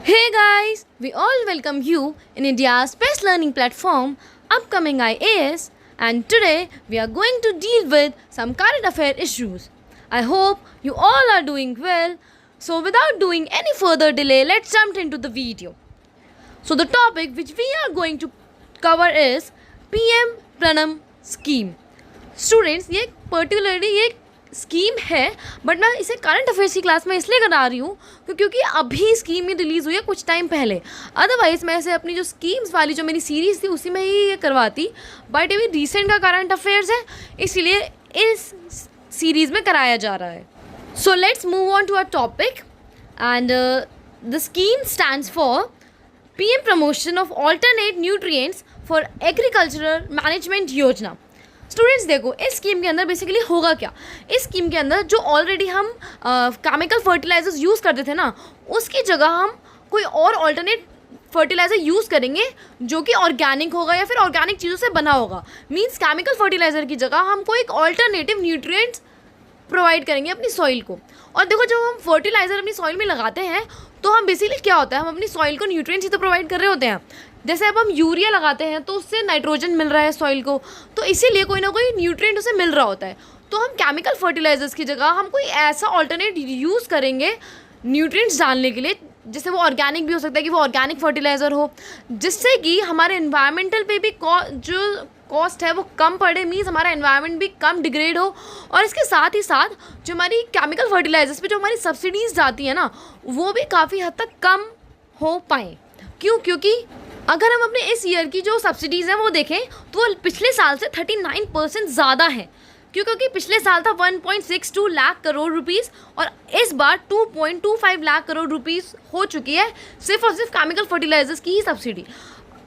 Hey guys, we all welcome you in India's best learning platform, Upcoming IAS, and today we are going to deal with some current affair issues. I hope you all are doing well. So without doing any further delay, let's jump into the video. So the topic which we are going to cover is PM Pranam scheme. Students, ये particularly ये scheme है, but मैं इसे current affairs की class में इसलिए करा रही हूँ क्योंकि अभी स्कीम ही रिलीज़ हुई है कुछ टाइम पहले. अदरवाइज़ मैं इसे अपनी जो स्कीम्स वाली जो मेरी सीरीज़ थी उसी में ही ये करवाती, बट अभी रिसेंट का करंट अफेयर्स है इसलिए इस सीरीज़ में कराया जा रहा है. So let's move on to our topic and the scheme stands for PM promotion of alternate nutrients for agricultural management योजना. स्टूडेंट्स देखो, इस स्कीम के अंदर बेसिकली होगा क्या. इस स्कीम के अंदर जो ऑलरेडी हम केमिकल फर्टिलाइजर्स यूज़ करते थे ना, उसकी जगह हम कोई और ऑल्टरनेट फर्टिलाइज़र यूज़ करेंगे जो कि ऑर्गेनिक होगा या फिर ऑर्गेनिक चीज़ों से बना होगा. मीन्स केमिकल फर्टिलाइज़र की जगह हमको एक ऑल्टरनेटिव न्यूट्रिएंट्स प्रोवाइड करेंगे अपनी सॉइल को. और देखो, जब हम फर्टिलाइज़र अपनी सॉइल में लगाते हैं तो हम बेसिकली क्या होता है, हम अपनी सॉइल को न्यूट्रिएंट्स ही तो प्रोवाइड कर रहे होते हैं. जैसे अब हम यूरिया लगाते हैं तो उससे नाइट्रोजन मिल रहा है सॉइल को, तो इसीलिए कोई ना कोई न्यूट्रिएंट उसे मिल रहा होता है. तो हम केमिकल फर्टिलाइजर्स की जगह हम कोई ऐसा ऑल्टरनेट यूज़ करेंगे न्यूट्रिएंट्स डालने के लिए, जैसे वो ऑर्गेनिक भी हो सकता है कि वो ऑर्गेनिक फर्टिलाइज़र हो, जिससे कि हमारे एनवायरमेंटल पे भी जो कॉस्ट है वो कम पड़े. मीन्स हमारा एनवायरनमेंट भी कम डिग्रेड हो, और इसके साथ ही साथ जो हमारी केमिकल फर्टिलाइजर्स पे जो हमारी सब्सिडीज़ जाती है ना, वो भी काफ़ी हद तक कम हो पाएँ. क्योंकि अगर हम अपने इस ईयर की जो सब्सिडीज़ हैं वो देखें तो वो पिछले साल से 39% ज़्यादा है. क्योंकि पिछले साल था 1.62 लाख करोड़ रुपीस और इस बार 2.25 लाख करोड़ रुपीस हो चुकी है सिर्फ और सिर्फ केमिकल फर्टिलाइजर्स की ही सब्सिडी.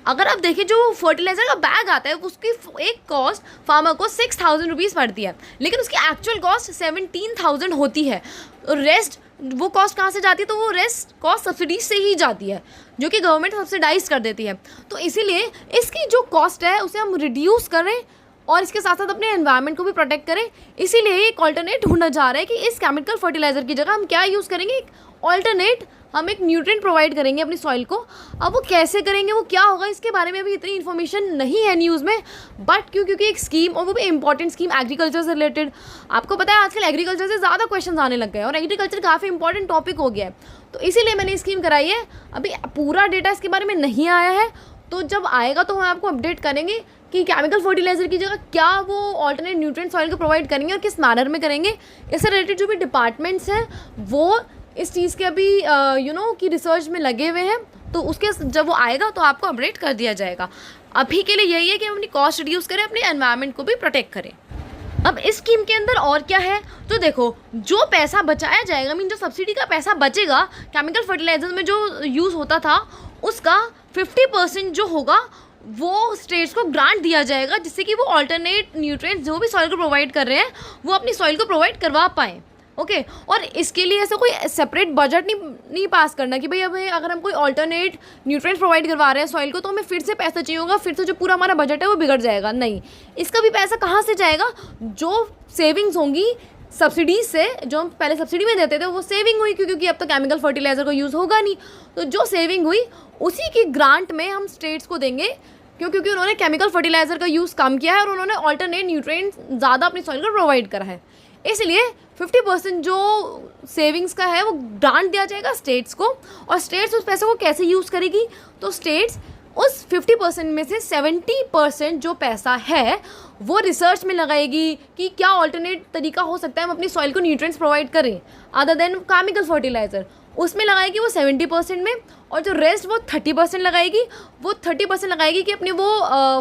अगर आप देखें, जो फर्टिलाइज़र का बैग आता है उसकी एक कॉस्ट फार्मर को 6,000 रुपीज़ पड़ती है, लेकिन उसकी एक्चुअल कॉस्ट 17,000 होती है. रेस्ट वो कॉस्ट कहाँ से जाती है, तो वो रेस्ट कॉस्ट सब्सिडीज से ही जाती है जो कि गवर्नमेंट सब्सिडाइज कर देती है. तो इसीलिए इसकी जो कॉस्ट है उसे हम रिड्यूस करें और इसके साथ साथ अपने एनवायरनमेंट को भी प्रोटेक्ट करें. इसीलिए एक ऑल्टरनेट ढूंढा जा रहा है कि इस केमिकल फर्टिलाइज़र की जगह हम क्या यूज़ करेंगे, एक ऑल्टरनेट हम एक न्यूट्रिएंट प्रोवाइड करेंगे अपनी सॉइल को. अब वो कैसे करेंगे, वो क्या होगा, इसके बारे में अभी इतनी इन्फॉर्मेशन नहीं है न्यूज़ में, बट क्योंकि एक स्कीम और वो भी इंपॉर्टेंट स्कीम एग्रीकल्चर से रिलेटेड. आपको पता है आजकल एग्रीकल्चर से ज़्यादा क्वेश्चन आने लग गए और एग्रीकल्चर काफ़ी इंपॉर्टेंट टॉपिक हो गया है, तो इसीलिए मैंने स्कीम कराई है. अभी पूरा डेटा इसके बारे में नहीं आया है, तो जब आएगा तो हम आपको अपडेट करेंगे कि केमिकल फर्टिलाइज़र की जगह क्या वो ऑल्टरनेट न्यूट्रिएंट सॉइल को प्रोवाइड करेंगे और किस मैनर में करेंगे. इससे रिलेटेड जो भी डिपार्टमेंट्स हैं वो इस चीज़ के अभी कि रिसर्च में लगे हुए हैं, तो उसके जब वो आएगा तो आपको अपडेट कर दिया जाएगा. अभी के लिए यही है कि हम अपनी कॉस्ट रिड्यूस करें, अपने एनवायरनमेंट को भी प्रोटेक्ट करें. अब इस स्कीम के अंदर और क्या है, तो देखो, जो पैसा बचाया जाएगा, मीन जो सब्सिडी का पैसा बचेगा केमिकल फर्टिलाइजर में जो यूज़ होता था उसका 50% जो होगा वो स्टेट्स को ग्रांट दिया जाएगा, जिससे कि वो ऑल्टरनेट न्यूट्रिएंट्स जो भी सॉइल को प्रोवाइड कर रहे हैं वो अपनी सॉइल को प्रोवाइड करवा पाएँ. ओके और इसके लिए ऐसा कोई सेपरेट बजट नहीं पास करना कि भाई अभी अगर हम कोई ऑल्टरनेट न्यूट्रिएंट्स प्रोवाइड करवा रहे हैं सॉइल को तो हमें फिर से पैसा चाहिए होगा, फिर से जो पूरा हमारा बजट है वो बिगड़ जाएगा. नहीं, इसका भी पैसा कहाँ से जाएगा, जो सेविंग्स होंगी सब्सिडीज से, जो हम पहले सब्सिडी में देते थे वो सेविंग हुई क्योंकि अब तो केमिकल फर्टिलाइज़र का यूज़ होगा नहीं, तो जो सेविंग हुई उसी की ग्रांट में हम स्टेट्स को देंगे क्योंकि उन्होंने केमिकल फर्टिलाइज़र का यूज़ कम किया है और उन्होंने ऑल्टरनेट न्यूट्रिएंट्स ज़्यादा अपनी सॉइल को प्रोवाइड करा है. इसलिए 50% जो सेविंग्स का है वो ग्रांट दिया जाएगा स्टेट्स को, और स्टेट्स उस पैसे को कैसे यूज़ करेगी, तो स्टेट्स उस 50% में से 70% जो पैसा है वो रिसर्च में लगाएगी कि क्या ऑल्टरनेट तरीका हो सकता है हम अपनी सॉइल को न्यूट्रिएंट्स प्रोवाइड करें अदर देन केमिकल फर्टिलाइज़र, उसमें लगाएगी वो 70% में, और जो रेस्ट वो 30% लगाएगी. वो 30% लगाएगी कि अपने वो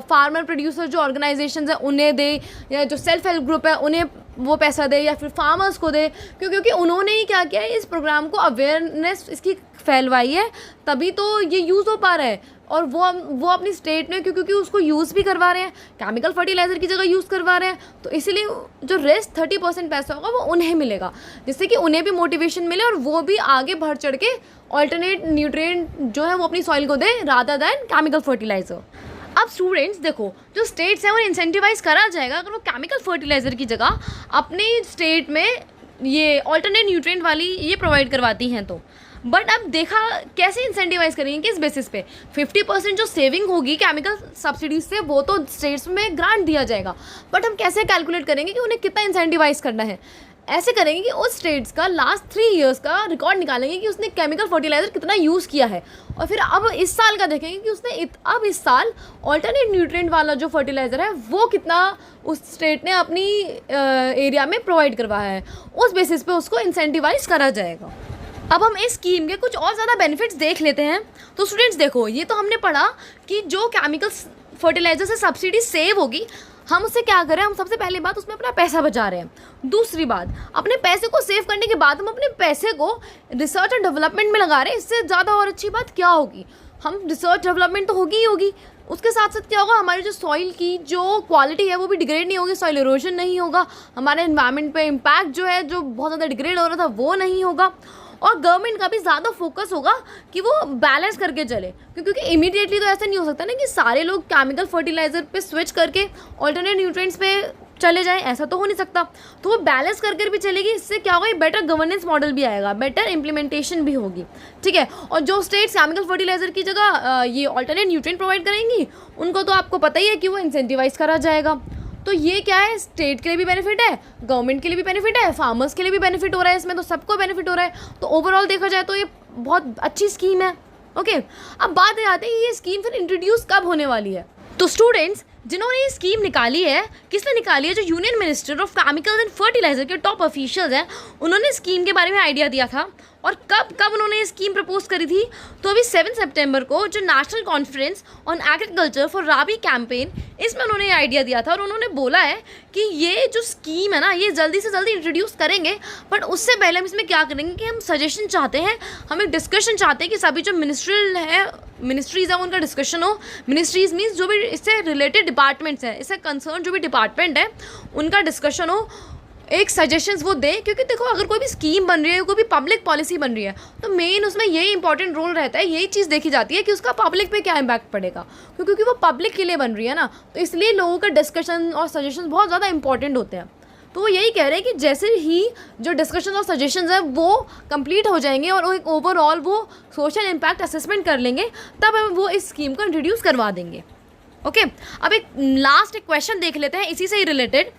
फार्मर प्रोड्यूसर जो ऑर्गेनाइजेशन है उन्हें दे, या जो सेल्फ हेल्प ग्रुप है उन्हें वो पैसा दे, या फिर फार्मर्स को दे, क्योंकि उन्होंने ही क्या किया है, इस प्रोग्राम को अवेयरनेस इसकी फैलवाई है, तभी तो ये यूज़ हो पा रहा है. और वो अपनी स्टेट में क्योंकि उसको यूज़ भी करवा रहे हैं, केमिकल फर्टिलाइज़र की जगह यूज़ करवा रहे हैं, तो इसीलिए जो रेस्ट 30% पैसा होगा वो उन्हें मिलेगा, जिससे कि उन्हें भी मोटिवेशन मिले और वो भी आगे बढ़ चढ़ के ऑल्टरनेट न्यूट्रिएंट जो है वो अपनी सॉइल को दे रादर दैन केमिकल फर्टिलाइज़र. अब स्टूडेंट्स देखो, जो स्टेट्स हैं वो इंसेंटिवाइज करा जाएगा अगर वो केमिकल फर्टिलाइज़र की जगह अपने स्टेट में ये ऑल्टरनेट न्यूट्रिएंट वाली ये प्रोवाइड करवाती हैं. तो बट अब देखा कैसे इंसेंटिवाइज करेंगे, किस बेसिस पे? 50% जो सेविंग होगी केमिकल सब्सिडीज से वो तो स्टेट्स में ग्रांट दिया जाएगा, बट हम कैसे कैलकुलेट करेंगे कि उन्हें कितना इंसेंटिवाइज करना है? ऐसे करेंगे कि उस स्टेट्स का लास्ट 3 ईयर्स का रिकॉर्ड निकालेंगे कि उसने केमिकल फर्टिलाइजर कितना यूज़ किया है, और फिर अब इस साल का देखेंगे कि उसने अब इस साल ऑल्टरनेट न्यूट्रिएंट वाला जो फर्टिलाइज़र है वो कितना उस स्टेट ने अपनी एरिया में प्रोवाइड करवाया है। उस बेसिस पे उसको इंसेंटिवाइज करा जाएगा। अब हम इस स्कीम के कुछ और ज़्यादा बेनिफिट्स देख लेते हैं। तो स्टूडेंट्स देखो, ये तो हमने पढ़ा कि जो केमिकल फर्टिलाइजर से सब्सिडी सेव होगी, हम उससे क्या करें, हम सबसे पहली बात उसमें अपना पैसा बचा रहे हैं। दूसरी बात, अपने पैसे को सेव करने के बाद हम अपने पैसे को रिसर्च और डेवलपमेंट में लगा रहे हैं। इससे ज़्यादा और अच्छी बात क्या होगी? हम रिसर्च डेवलपमेंट तो होगी ही होगी, उसके साथ साथ क्या होगा, हमारी जो सॉइल की जो क्वालिटी है वो भी डिग्रेड नहीं होगी, सॉइल इरोजन नहीं होगा, हमारे एनवायरनमेंट पे इम्पैक्ट जो है जो बहुत ज़्यादा डिग्रेड हो रहा था वो नहीं होगा, और गवर्नमेंट का भी ज़्यादा फोकस होगा कि वो बैलेंस करके चले, क्योंकि इमीडिएटली तो ऐसा नहीं हो सकता ना कि सारे लोग केमिकल फर्टिलाइज़र पे स्विच करके ऑल्टरनेट न्यूट्रिएंट्स पे चले जाएं, ऐसा तो हो नहीं सकता। तो वो बैलेंस करके भी चलेगी। इससे क्या होगा, बेटर गवर्नेंस मॉडल भी आएगा, बेटर इम्प्लीमेंटेशन भी होगी, ठीक है। और जो स्टेट्स केमिकल फर्टिलाइज़र की जगह ये ऑल्टरनेट न्यूट्रिएंट प्रोवाइड करेंगी, उनको तो आपको पता ही है कि वो इंसेंटिवाइज करा जाएगा। तो ये क्या है, स्टेट के लिए भी बेनिफिट है, गवर्नमेंट के लिए भी बेनिफिट है, फार्मर्स के लिए भी बेनिफिट हो रहा है, इसमें तो सबको बेनिफिट हो रहा है। तो ओवरऑल देखा जाए तो ये बहुत अच्छी स्कीम है। ओके, अब बात आती है ये स्कीम फिर इंट्रोड्यूस कब होने वाली है। तो स्टूडेंट्स, जिन्होंने ये स्कीम निकाली है, किसने निकाली है? जो union minister of chemicals and fertilizer के टॉप ऑफिशियल्स हैं, उन्होंने स्कीम के बारे में आइडिया दिया था। और कब उन्होंने ये स्कीम प्रपोज करी थी? तो अभी 7 सितंबर को जो national conference on agriculture for rabi campaign, इसमें उन्होंने ये आइडिया दिया था। और उन्होंने बोला है कि ये जो स्कीम है ना, ये जल्दी से जल्दी इंट्रोड्यूस करेंगे, बट उससे पहले हम इसमें क्या करेंगे कि हम सजेशन चाहते हैं, हम एक डिस्कशन चाहते हैं कि सभी जो मिनिस्ट्रीज़ हैं उनका डिस्कशन हो। मिनिस्ट्रीज़ मीन्स जो भी इससे रिलेटेड डिपार्टमेंट्स हैं, इससे कंसर्न जो भी डिपार्टमेंट है उनका डिस्कशन हो, एक सजेशंस वो दे। क्योंकि देखो, अगर कोई भी स्कीम बन रही है, कोई भी पब्लिक पॉलिसी बन रही है, तो मेन उसमें यही इंपॉर्टेंट रोल रहता है, यही चीज़ देखी जाती है कि उसका पब्लिक पे क्या इम्पैक्ट पड़ेगा, क्योंकि वो पब्लिक के लिए बन रही है ना। तो इसलिए लोगों का डिस्कशन और सजेशन बहुत ज़्यादा इंपॉर्टेंट होते हैं। तो वो यही कह रहे हैं कि जैसे ही जो डिस्कशन और सजेशंस हैं वो कंप्लीट हो जाएंगे और एक ओवरऑल वो सोशल इम्पैक्ट असेसमेंट कर लेंगे, तब हम वो इस स्कीम को इंट्रोड्यूस करवा देंगे। ओके, अब एक लास्ट क्वेश्चन देख लेते हैं इसी से ही related.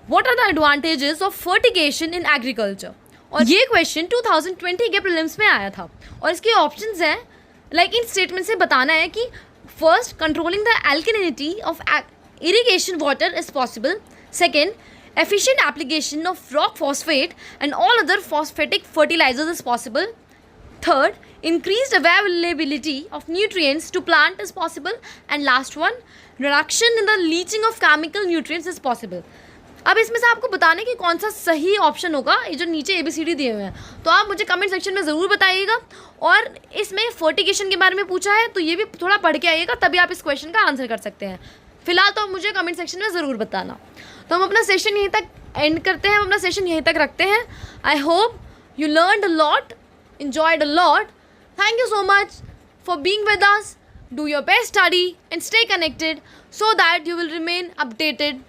What are the advantages of fertigation in agriculture? और ये क्वेश्चन 2020 के प्रीलिम्स में आया था, और इसके ऑप्शंस हैं, लाइक इन स्टेटमेंट से बताना है कि first, controlling the alkalinity of irrigation water is possible. Second, efficient application of rock phosphate and all other phosphatic fertilizers is possible. Third, increased availability of nutrients to plant is possible. And last one, reduction in the leaching of chemical nutrients is possible. अब इसमें से आपको बताने कि कौन सा सही option होगा, ये जो नीचे ABCD दिए हुए हैं, तो आप मुझे कमेंट सेक्शन में ज़रूर बताइएगा। और इसमें फर्टिगेशन के बारे में पूछा है, तो ये भी थोड़ा पढ़ के आइएगा, तभी आप इस क्वेश्चन का आंसर कर सकते हैं। फिलहाल तो आप मुझे कमेंट सेक्शन में ज़रूर बताना। तो हम अपना सेशन यहीं तक एंड करते हैं, हम अपना सेशन यहीं तक रखते हैं। I hope you learned a lot, enjoyed a lot. Thank you so much for being with us. Do your best study and stay connected so that you will remain updated